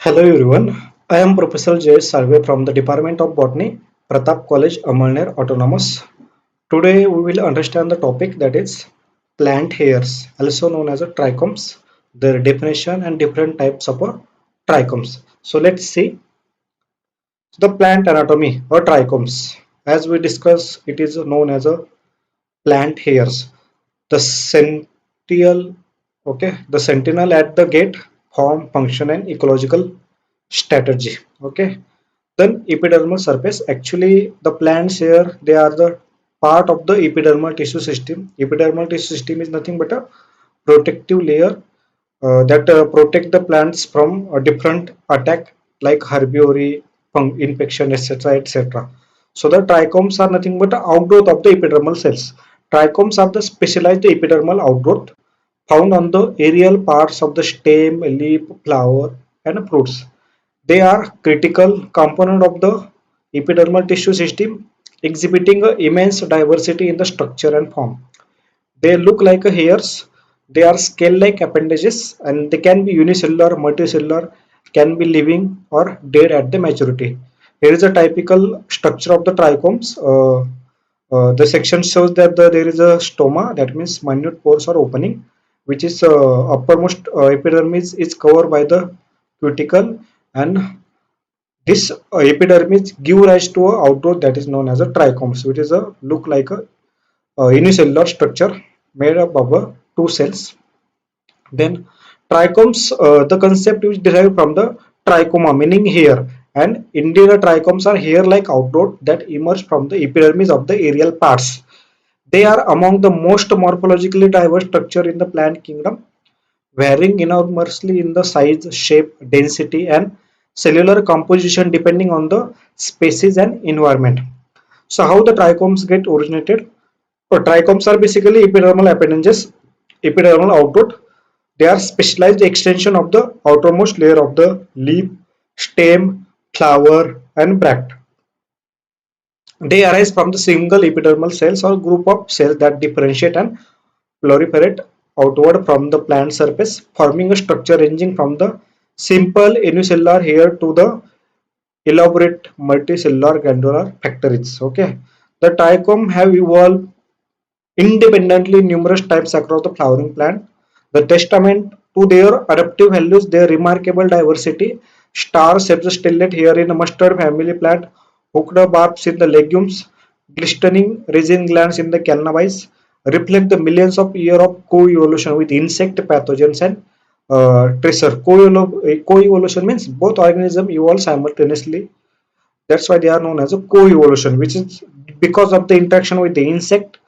Hello everyone, I am Professor Salve from the Department of Botany, Pratap College, Amalner, Autonomous. Today we will understand the topic that is plant hairs, also known as trichomes, their definition and different types of trichomes. So let's see the plant anatomy or trichomes. As we discussed, it is known as a plant hairs. The sentinel at the gate, form, function, and ecological strategy. Okay, then epidermal surface. Actually, the plants here they are the part of the epidermal tissue system. Epidermal tissue system is nothing but a protective layer that protect the plants from a different attack like herbivory, infection, etc., etc. So the trichomes are nothing but the outgrowth of the epidermal cells. Trichomes are the specialized epidermal outgrowth found on the aerial parts of the stem, leaf, flower, and fruits. They are critical component of the epidermal tissue system, exhibiting a immense diversity in the structure and form. They look like hairs. They are scale-like appendages and they can be unicellular, multicellular, can be living or dead at the maturity. Here is a typical structure of the trichomes. The section shows that there is a stoma, that means minute pores or opening, which is uppermost epidermis is covered by the cuticle, and this epidermis give rise to a outgrowth that is known as a trichomes, which is a look like a unicellular structure made up of two cells. Then trichomes, the concept is derived from the trichoma, meaning hair, and indeed the trichomes are hair-like outgrowth that emerge from the epidermis of the aerial parts. They are among the most morphologically diverse structure in the plant kingdom, varying enormously in the size, shape, density, and cellular composition depending on the species and environment. So, how the trichomes get originated? So, trichomes are basically epidermal appendages, epidermal outgrowth. They are specialized extension of the outermost layer of the leaf, stem, flower, and bract. They arise from the single epidermal cells or group of cells that differentiate and proliferate outward from the plant surface, forming a structure ranging from the simple unicellular hair to the elaborate multicellular glandular factories. Okay, the trichome have evolved independently numerous types across the flowering plant. The testament to their adaptive values, their remarkable diversity. Star substellate here in a mustard family plant, hooked barbs in the legumes, glistening resin glands in the cannabis, reflect the millions of years of co-evolution with insect pathogens and tracer. Co-evolution means both organisms evolve simultaneously. That's why they are known as a co-evolution, which is because of the interaction with the insect,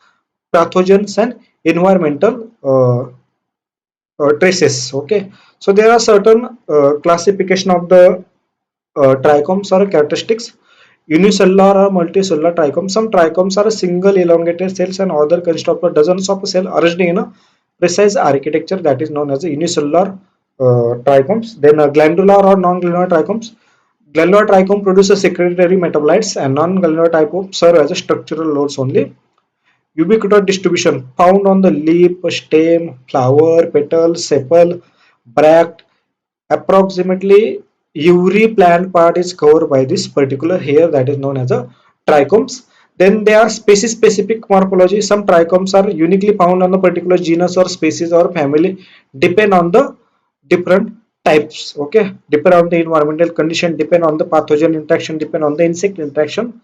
pathogens, and environmental traces. Okay, so there are certain classification of the trichomes or characteristics. Unicellular or multicellular trichomes. Some trichomes are single elongated cells and other consist of dozens of cells arranged in a precise architecture that is known as a unicellular trichomes. Then glandular or non-glandular trichomes. Glandular trichome produces secretory metabolites and non-glandular trichomes serve as a structural loads only. Ubiquitous distribution found on the leaf, stem, flower, petal, sepal, bract. Approximately every plant part is covered by this particular hair that is known as a trichomes. Then there are species specific morphology. Some trichomes are uniquely found on the particular genus or species or family, depend on the different types. Okay, depend on the environmental condition, depend on the pathogen interaction, depend on the insect interaction.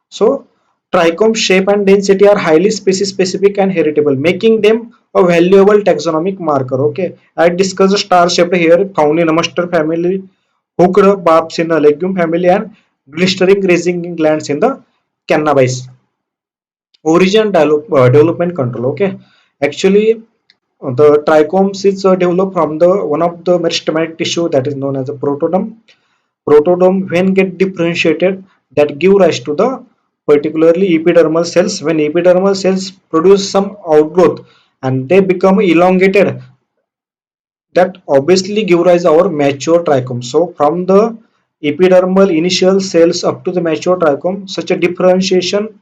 So trichome shape and density are highly species specific and heritable, making them a valuable taxonomic marker. Okay, I discussed star shaped hair found in a mustard family, hooked barbs in the legume family, and glistering grazing glands in the cannabis. Origin development control. Okay, actually the trichomes is developed from the one of the meristematic tissue that is known as a protodome. Protodome when get differentiated that give rise to the particularly epidermal cells. When epidermal cells produce some outgrowth and they become elongated, that obviously give rise our mature trichome. So from the epidermal initial cells up to the mature trichome, such a differentiation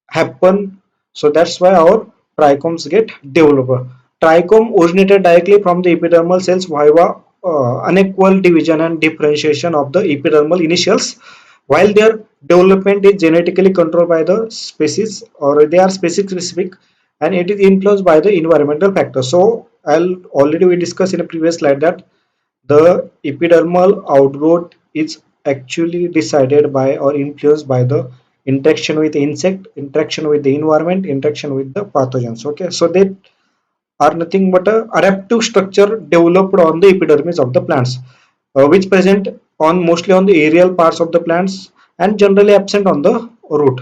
happen. So that's why our trichomes get developed. Trichome originated directly from the epidermal cells via unequal division and differentiation of the epidermal initials, while their development is genetically controlled by the species, or they are species specific, and it is influenced by the environmental factors. So I'll already we discussed in a previous slide that the epidermal outgrowth is actually decided by or influenced by the interaction with insect, interaction with the environment, interaction with the pathogens. Okay, so they are nothing but a adaptive structure developed on the epidermis of the plants, which present on mostly on the aerial parts of the plants and generally absent on the root.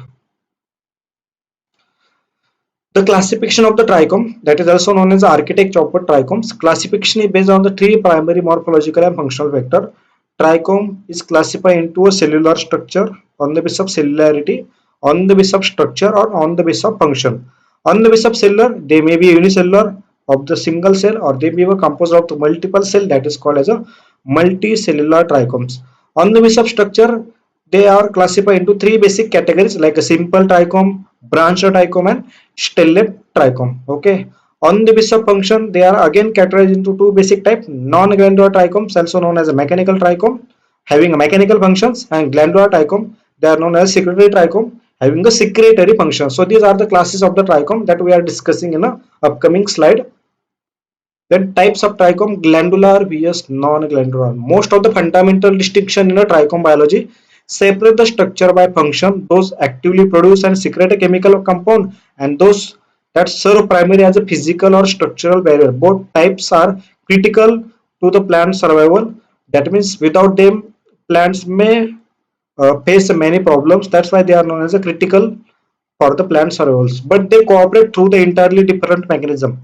The classification of the trichome, that is also known as the architecture of trichomes. Classification is based on the three primary morphological and functional vector. Trichome is classified into a cellular structure on the basis of cellularity, on the basis of structure, or on the basis of function. On the basis of cellular, they may be unicellular of the single cell, or they may be composed of multiple cell, that is called as a multicellular trichomes. On the basis of structure, they are classified into three basic categories like a simple trichome, branched trichome, and stellate trichome. Okay. On the basis of function, they are again categorized into two basic types: non-glandular trichomes, also known as a mechanical trichome, having a mechanical functions, and glandular trichome, they are known as secretory trichome, having a secretory function. So these are the classes of the trichome that we are discussing in a upcoming slide. Then types of trichome: glandular vs non-glandular. Most of the fundamental distinction in a trichome biology separate the structure by function, those actively produce and secrete a chemical compound, and those that serve primarily as a physical or structural barrier. Both types are critical to the plant survival. That means without them, plants may face many problems. That's why they are known as a critical for the plant survivals, but they cooperate through the entirely different mechanism.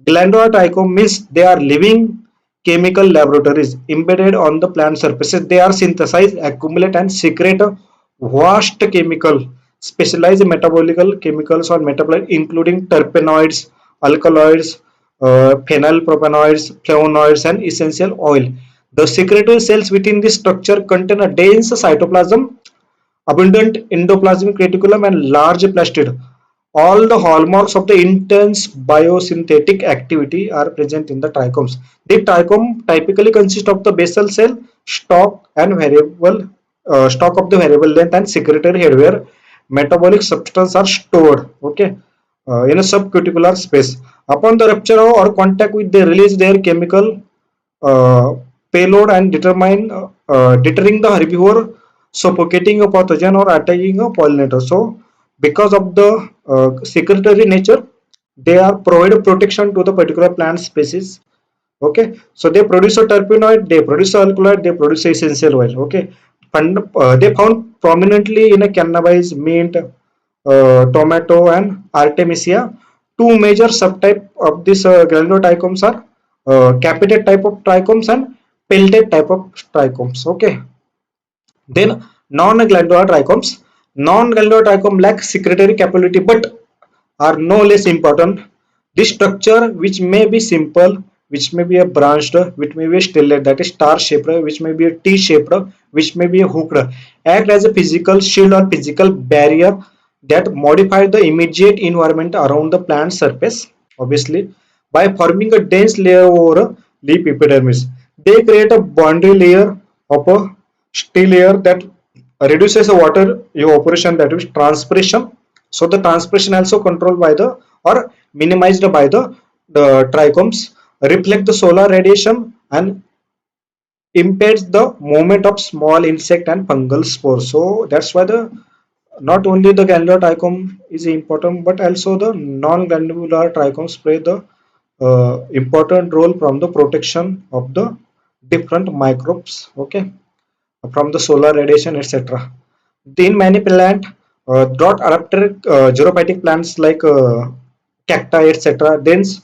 Glandular trichome means they are living chemical laboratories embedded on the plant surfaces. They are synthesize, accumulate, and secrete a vast chemical, specialized metabolical chemicals or metabolite, including terpenoids, alkaloids, phenylpropanoids, flavonoids, and essential oil. The secretory cells within this structure contain a dense cytoplasm, abundant endoplasmic reticulum, and large plastid. All the hallmarks of the intense biosynthetic activity are present in the trichomes. The trichome typically consists of the basal cell, stalk, and variable stalk of the variable length, and secretory head where metabolic substances are stored. Okay, in a subcuticular space. Upon the rupture or contact with, they release their chemical uh, payload and deterring the herbivore, suffocating a pathogen or attacking a pollinator. So because of the secretory nature, they are provide protection to the particular plant species. Okay, so they produce a terpenoid, they produce a alkaloid, they produce a essential oil. Okay, and they found prominently in a cannabis, mint, tomato, and artemisia. Two major subtype of this granulotrichomes are capitate type of trichomes and peltate type of trichomes. Okay, then non-glandular trichomes. Non-glandular trichome lack secretory capability but are no less important. This structure, which may be simple, which may be a branched, which may be a stellate, that is star shaped, which may be a T shaped, which may be a hooked, act as a physical shield or physical barrier that modify the immediate environment around the plant surface, obviously, by forming a dense layer over a leaf epidermis. They create a boundary layer of a steel layer that reduces the water evaporation, that is transpiration. So the transpiration also controlled by the or minimized by the trichomes, reflect the solar radiation and impedes the movement of small insect and fungal spores. So that's why the not only the granular trichome is important, but also the non-granular trichomes play the important role from the protection of the different microbes. Okay, from the solar radiation, etc. In many plant, drought adapted xerophytic plants like cacti, etc. Dense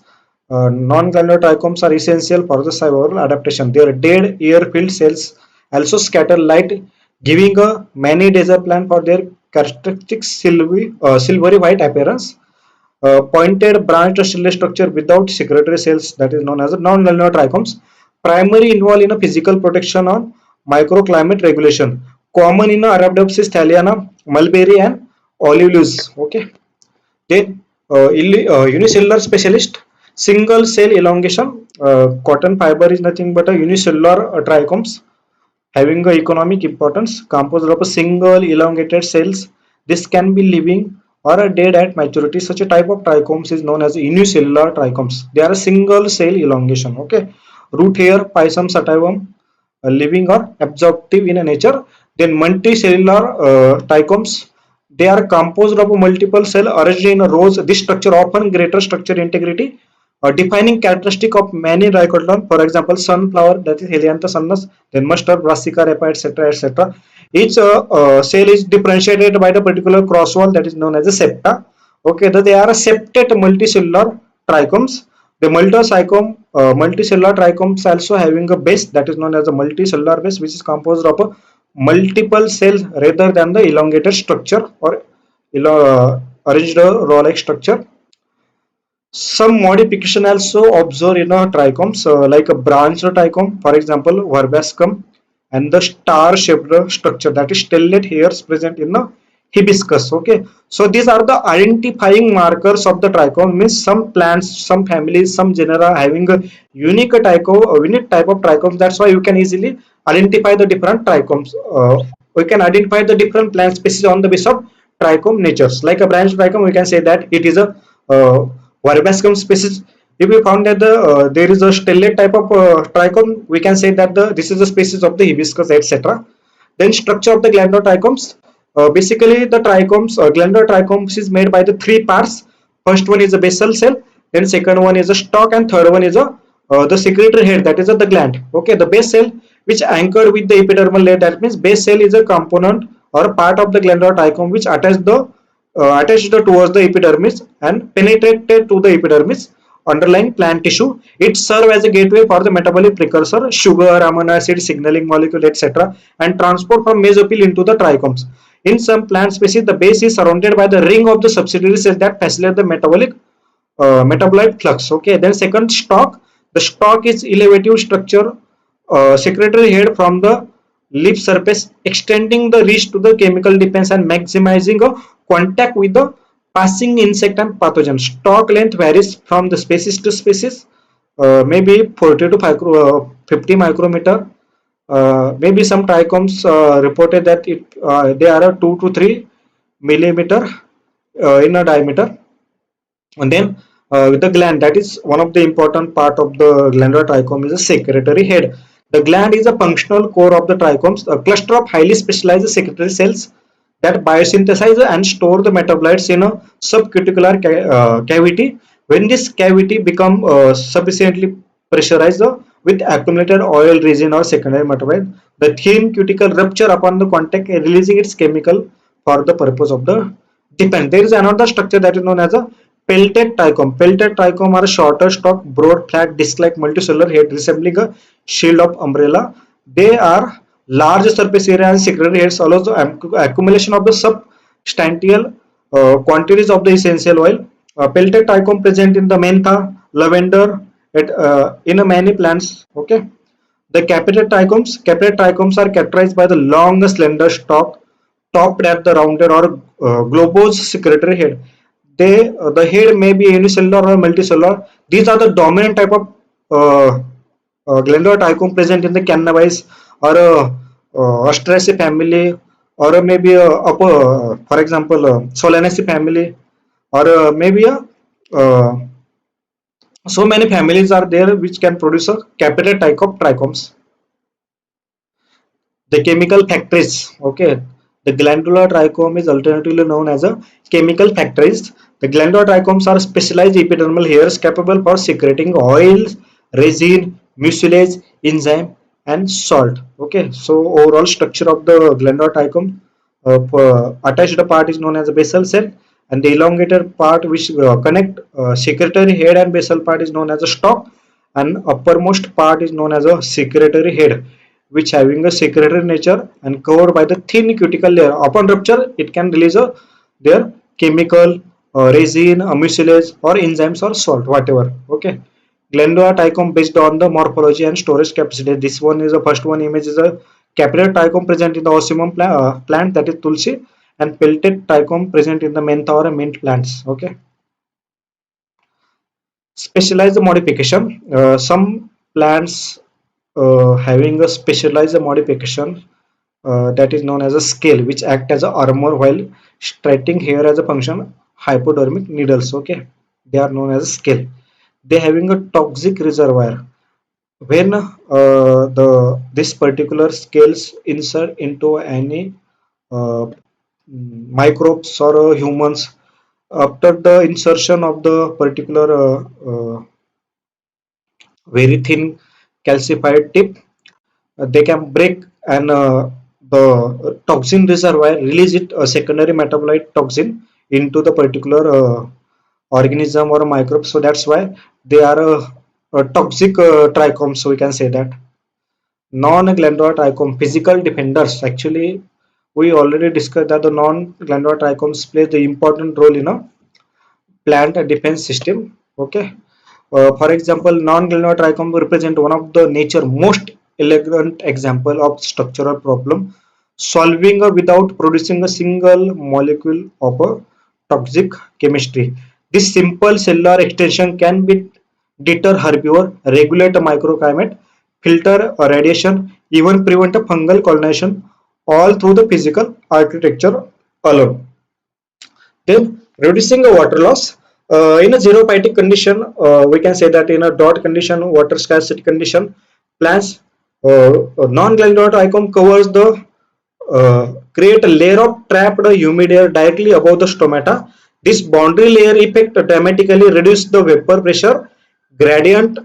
non-granular trichomes are essential for the survival adaptation. Their dead air-filled cells also scatter light, giving a many desert plant for their characteristic silvery white appearance. Pointed branched cell structure without secretory cells, that is known as non-granular trichomes, primary involved in a physical protection on microclimate regulation, common in Arabidopsis thaliana, mulberry, and olive leaves. Okay, then unicellular specialist, single cell elongation, Cotton fiber is nothing but a unicellular trichomes having a economic importance composed of a single elongated cells. This can be living or a dead at maturity. Such a type of trichomes is known as unicellular trichomes. They are a single cell elongation. Okay, root hair Pisum sativum, living or absorptive in a nature. Then multicellular trichomes, they are composed of multiple cell arranged in rows. This structure often greater structure integrity, defining characteristic of many dicotyledon. For example, sunflower, that is Helianthus annus, then mustard, brassica repa, etc., etc. Each cell is differentiated by the particular cross wall that is known as a septa. Okay, they are a septate multicellular trichomes. The multicellular trichomes also having a base that is known as a multicellular base, which is composed of multiple cells rather than the elongated structure or arranged row-like structure. Some modification also observed in a trichomes, like a branched trichome, for example, verbascum, and the star-shaped structure, that is stellate hairs present in the hibiscus. Okay, so these are the identifying markers of the trichome. Means some plants, some families, some genera having a unique type of trichomes. That's why you can easily identify the different trichomes. We can identify the different plant species on the basis of trichome natures. Like a branched trichome, we can say that it is a verbascum species. If we found that there is a stellate type of trichome, we can say that this is a species of the hibiscus, etc. Then structure of the glandular trichomes. Basically, the trichomes, glandular trichomes is made by the three parts. First one is a basal cell, then second one is a stalk, and third one is a the secretory head, that is the gland. Okay, the base cell which anchored with the epidermal layer, that means base cell is a component or a part of the glandular trichome which attached towards the epidermis and penetrated to the epidermis underlying plant tissue. It serves as a gateway for the metabolic precursor, sugar, amino acid, signaling molecule, etc., and transport from mesophyll into the trichomes. In some plant species, the base is surrounded by the ring of the subsidiary cells that facilitate the metabolite flux. Okay, then second, stalk. The stalk is elevative structure, secretory head from the leaf surface, extending the reach to the chemical defense and maximizing a contact with the passing insect and pathogen. Stalk length varies from the species to species, maybe 40 to 50 micrometer. Maybe some trichomes reported that they are a 2 to 3 millimeter in a diameter. And then the gland, that is one of the important part of the glandular trichome, is a secretory head. The gland is a functional core of the trichomes, a cluster of highly specialized secretory cells that biosynthesize and store the metabolites in a subcuticular cavity. When this cavity become sufficiently pressurized with accumulated oil, resin, or secondary metabolite, the thin cuticle rupture upon the contact, releasing its chemical for the purpose of the defense. There is another structure that is known as a peltate trichome. Peltate trichome are a shorter stalk, broad, flat, disc-like multicellular head resembling a shield of umbrella. They are large surface area and secretory heads allows the accumulation of the substantial quantities of the essential oil. Peltate trichome present in the mentha, lavender, in many plants. Okay. The capillate trichomes are characterized by the long, slender stalk topped at the rounded or globose secretory head. The head may be unicellular or multicellular. These are the dominant type of uh, glandular trichome present in the cannabis or Asteraceae family, or maybe for example, Solanaceae family, or maybe uh, so many families are there which can produce a capillate type of trichomes. The chemical factories. Okay, the glandular trichome is alternatively known as a chemical factories. The glandular trichomes are specialized epidermal hairs capable for secreting oils, resin, mucilage, enzyme, and salt. Okay, so overall structure of the glandular trichome, attached part is known as a basal cell, and the elongated part which connect secretory head and basal part is known as a stalk, and uppermost part is known as a secretory head, which having a secretory nature and covered by the thin cuticle layer. Upon rupture, it can release their chemical, resin, mucilage, or enzymes or salt, whatever. Okay. Glandular trichome based on the morphology and storage capacity. This one is the first one image is a capillary trichome present in the osmium plant, that is tulsi, and peltate trichome present in the mentha or mint plants. Okay. Specialized modification. Some plants having a specialized modification that is known as a scale, which act as a armor while striking hair as a function hypodermic needles. Okay, they are known as a scale. They having a toxic reservoir. When the this particular scales insert into any microbes or humans, after the insertion of the particular very thin calcified tip, they can break, and the toxin reservoir release it a secondary metabolite toxin into the particular organism or microbe. So that's why they are a toxic trichomes. So we can say that non-glandular trichome physical defenders. Actually, we already discussed that the non-glandular trichomes play the important role in a plant defense system. Okay. For example, non-glandular trichome represent one of the nature most elegant example of structural problem solving without producing a single molecule of a toxic chemistry. This simple cellular extension can be deter herbivore, regulate a microclimate, filter a radiation, even prevent a fungal colonization, all through the physical architecture alone. Then reducing the water loss. In a zero phytic condition, we can say that in a drought condition, water scarcity condition, plants non-glandular trichome covers the create a layer of trapped humid air directly above the stomata. This boundary layer effect dramatically reduces the vapor pressure gradient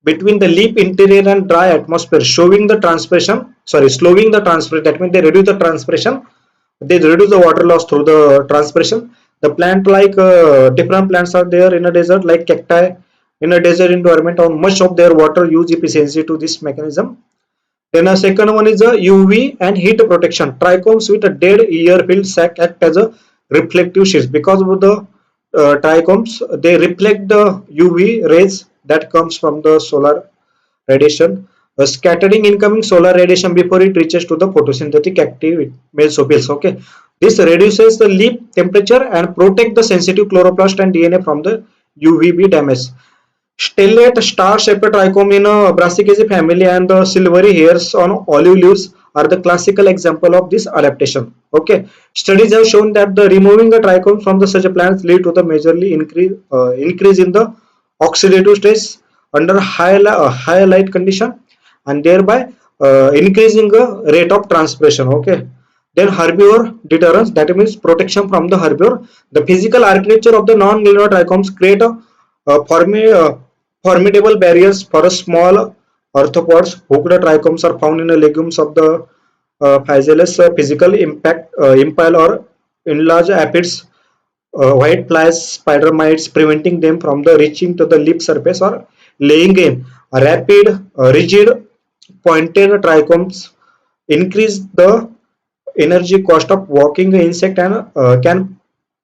between the leaf interior and dry atmosphere, showing the transpiration, sorry, slowing the transpiration. That means they reduce the transpiration, they reduce the water loss through the transpiration. The plant like different plants are there in a desert like cacti in a desert environment, or much of their water use efficiency to this mechanism. Then a second one is a UV and heat protection. Trichomes with a dead ear filled sac act as a reflective shields. Because of the trichomes, they reflect the UV rays that comes from the solar radiation, scattering incoming solar radiation before it reaches to the photosynthetic active mesophiles. Okay, this reduces the leaf temperature and protect the sensitive chloroplast and DNA from the UVB damage. Stellate star-shaped trichome in a Brassicaceae family and the silvery hairs on olive leaves are the classical example of this adaptation. Okay, studies have shown that the removing the trichome from the such plants lead to the majorly increase in the oxidative stress under high light condition, and thereby increasing the rate of transpiration. Okay, then herbivore deterrence, that means protection from the herbivore. The physical architecture of the non-glandular trichomes create a formidable barriers for a small arthropods. Hooked trichomes are found in the legumes of the Physalis. Physical impact impale or enlarge aphids, white flies, spider mites, preventing them from the reaching to the lip surface or laying in. A rapid, rigid, pointed trichomes increase the energy cost of walking the insect and can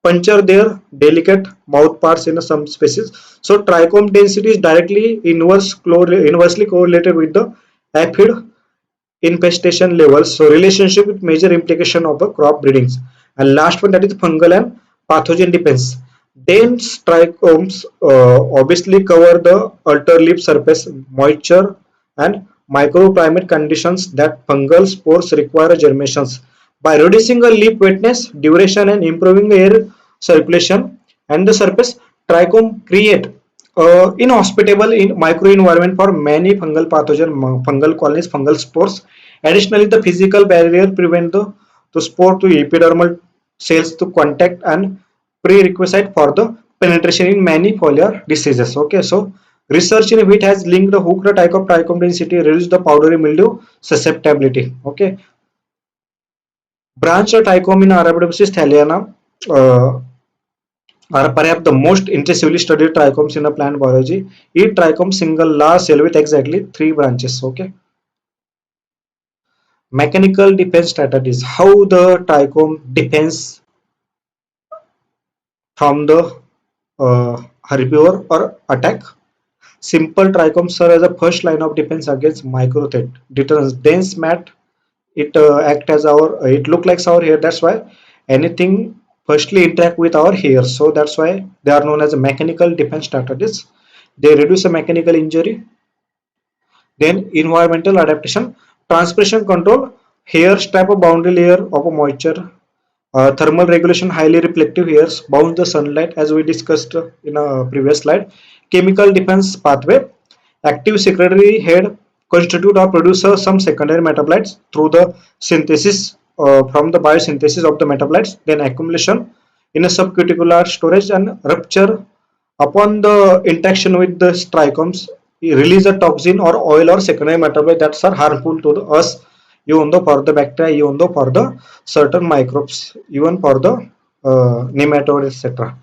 puncture their delicate mouth parts in some species. So trichome density is directly inversely correlated with the aphid infestation levels. So relationship with major implication of the crop breedings. And last one, that is fungal and pathogen depends. Dense trichomes obviously cover the outer lip surface, moisture and microclimate conditions that fungal spores require germinations. By reducing the leaf wetness, duration and improving the air circulation and the surface, trichome create inhospitable in microenvironment for many fungal pathogen, fungal colonies, fungal spores. Additionally, the physical barrier prevent the spore to epidermal cells to contact and prerequisite for the penetration in many foliar diseases. Okay, so research in wheat has linked the hooked type of trichome density reduce the powdery mildew susceptibility. Okay, branch trichome in Arabidopsis thaliana are perhaps the most intensively studied trichomes in a plant biology. Each trichome single large cell with exactly three branches. Okay. Mechanical defense strategies. How the trichome defends from the herbivore or attack. Simple trichomes serve as a first line of defense against micro threat. Deterrence. Dense mat. It act as our. It look like our hair. That's why anything firstly interact with our hair. So that's why they are known as a mechanical defense strategies. They reduce the mechanical injury. Then environmental adaptation, transpiration control, hairs trap a boundary layer of a moisture. Thermal regulation, highly reflective hairs bounce the sunlight as we discussed in a previous slide. Chemical defense pathway, active secretory head constitute or produce some secondary metabolites through the synthesis from the biosynthesis of the metabolites, then accumulation in a subcuticular storage and rupture upon the interaction with the trichomes, release a toxin or oil or secondary metabolites that are harmful to us, even though for the bacteria, even though for the certain microbes, even for the nematodes, etc.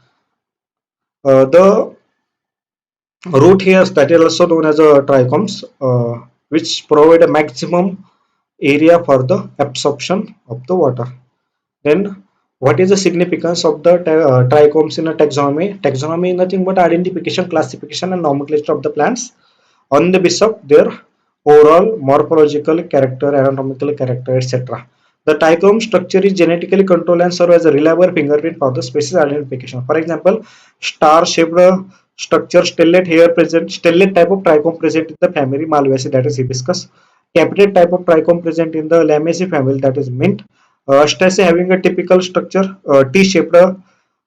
The root hairs that is also known as trichomes, which provide a maximum area for the absorption of the water. Then, what is the significance of the trichomes in a taxonomy? Taxonomy is nothing but identification, classification, and nomenclature of the plants on the basis of their overall morphological character, anatomical character, etc. The trichome structure is genetically controlled and serve as a reliable fingerprint for the species identification. For example, star-shaped structure, stellate type of trichome present in the family Malvaceae, that is hibiscus. Capitate type of trichome present in the Lamiaceae family, that is mint. Astaceae having a typical structure, T-shaped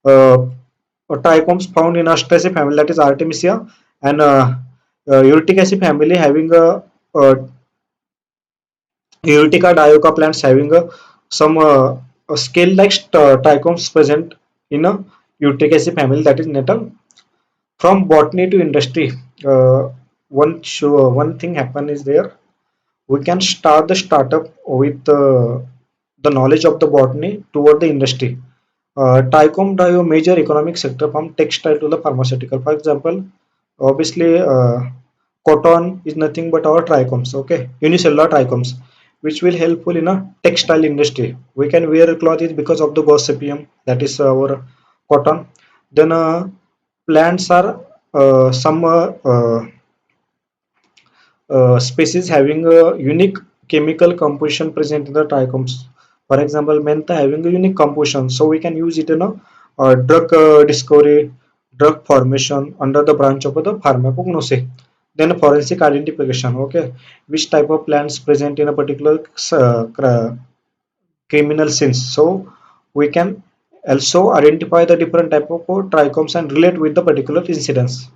trichomes found in Astaceae family, that is Artemisia, and Urticaceae family having a Utica dioica plants having a scale-like trichomes present in a Urticaceae family, that is natal. From botany to industry, one thing happen is there. We can start the startup with the knowledge of the botany toward the industry. Trichome drive a major economic sector from textile to the pharmaceutical. For example, obviously, cotton is nothing but our trichomes, okay, unicellular trichomes, which will helpful in a textile industry. We can wear clothes because of the gossypium, that is our cotton. Then plants are some species having a unique chemical composition present in the trichomes. For example, mentha having a unique composition, so we can use it in a drug discovery, drug formation under the branch of the pharmacognosy. Then forensic identification, okay, which type of plants present in a particular criminal scenes. So we can also identify the different type of trichomes and relate with the particular incidents.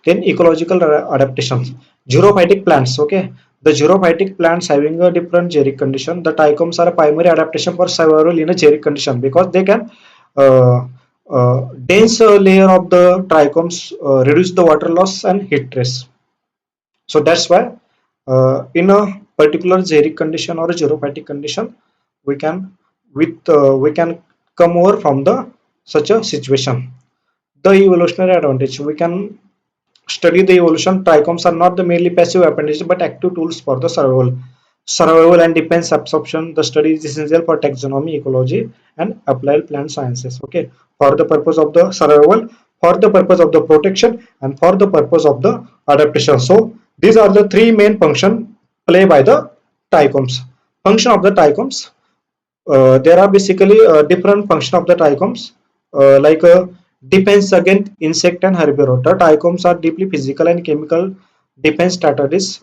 Then ecological adaptations, xerophytic plants, okay, the xerophytic plants having a different xeric condition, the trichomes are a primary adaptation for survival in a xeric condition because they can uh, dense layer of the trichomes reduce the water loss and heat stress. So that's why in a particular xeric condition or a xerophytic condition, we can we can come over from the such a situation. The evolutionary advantage, we can study the evolution. Trichomes are not the merely passive appendages but active tools for the survival and defense absorption. The study is essential for taxonomy, ecology, and applied plant sciences. Okay, for the purpose of the survival, for the purpose of the protection, and for the purpose of the adaptation. So these are the three main functions played by the trichomes. Function of the trichomes. There are basically different function of the trichomes, like defense against insect and herbivore. The trichomes are deeply physical and chemical defense strategies.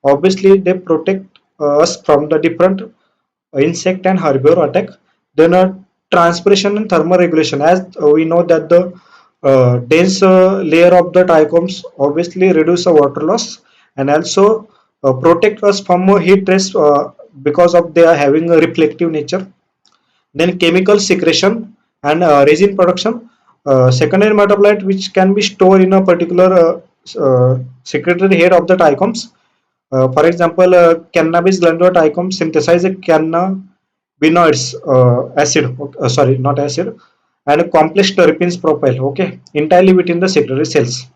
Obviously, they protect us from the different insect and herbivore attack. Then transpiration and thermal regulation. As we know that the dense layer of the trichomes obviously reduce the water loss and also protect us from heat stress because of they are having a reflective nature. Then chemical secretion and resin production. Secondary metabolite which can be stored in a particular secretory head of the trichomes. For example, cannabis glandular trichomes synthesize a cannabinoids acid, sorry, not acid, and a complex terpenes profile, okay, entirely within the secretory cells.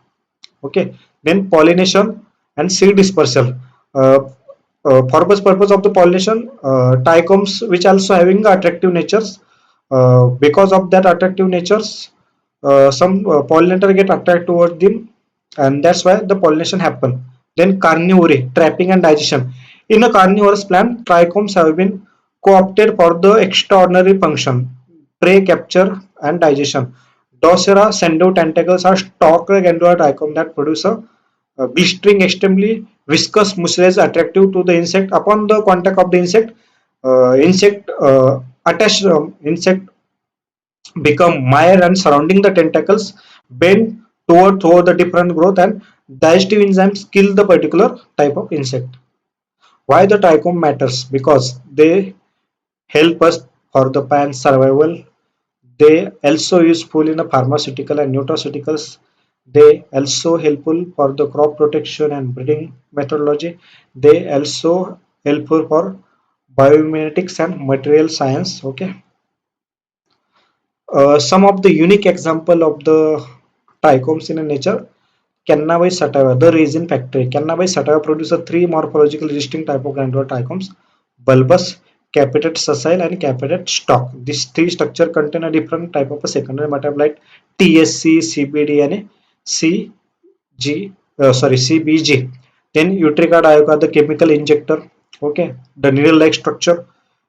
Okay, then pollination and seed dispersal. uh, purpose of the pollination, trichomes which also having attractive natures, because of that attractive natures, some pollinator get attracted towards them, and that's why the pollination happen. Then carnivory, trapping and digestion. In a carnivorous plant, trichomes have been co-opted for the extraordinary function, prey capture and digestion. Drosera sendo tentacles are stalked endotrichum that produce a blistering, extremely viscous mucilage attractive to the insect. Upon the contact of the insect, insect attached insect become mire and surrounding the tentacles bend toward the different growth, and digestive enzymes kill the particular type of insect. Why the trichome matters? Because they help us for the plant survival. They also useful in the pharmaceutical and nutraceuticals. They also helpful for the crop protection and breeding methodology. They also helpful for biomimetics and material science. Okay. Some of the unique example of the trichomes in nature. Cannabis sativa, the resin factory. Cannabis sativa produces three morphologically distinct type of granular trichomes: bulbous, capitate sessile, and capitate stalk. These three structure contain a different type of a secondary metabolite: THC, CBD, and CBG. Then utrica dioica, the chemical injector. Okay, the needle-like structure,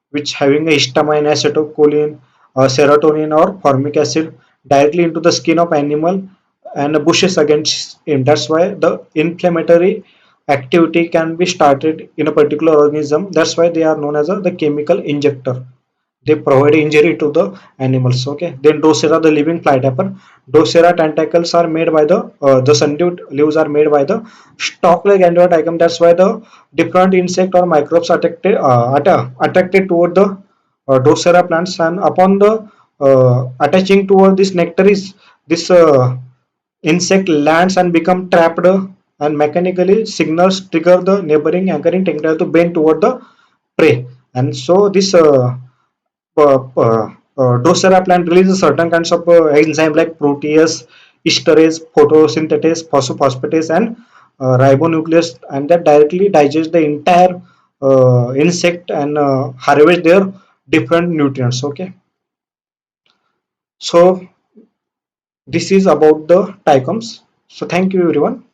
which having a histamine, acetylcholine, serotonin, or formic acid directly into the skin of animal and pushes against him. That's why the inflammatory activity can be started in a particular organism. That's why they are known as the chemical injector. They provide injury to the animals. Okay, then Drosera, the living flytrapper. Drosera tentacles are made by the sundew leaves are made by the stalk like endotrichum. That's why the different insect or microbes attracted toward the Drosera plants, and upon the attaching toward this nectar is this insect lands and become trapped, and mechanically signals trigger the neighboring anchoring tentacle to bend toward the prey. And so this Drosera plant releases certain kinds of enzyme like protease, esterase, photosynthesis, phosphatase, and ribonuclease, and that directly digest the entire insect and harvest their different nutrients. Okay, so this is about the trichomes. So thank you everyone.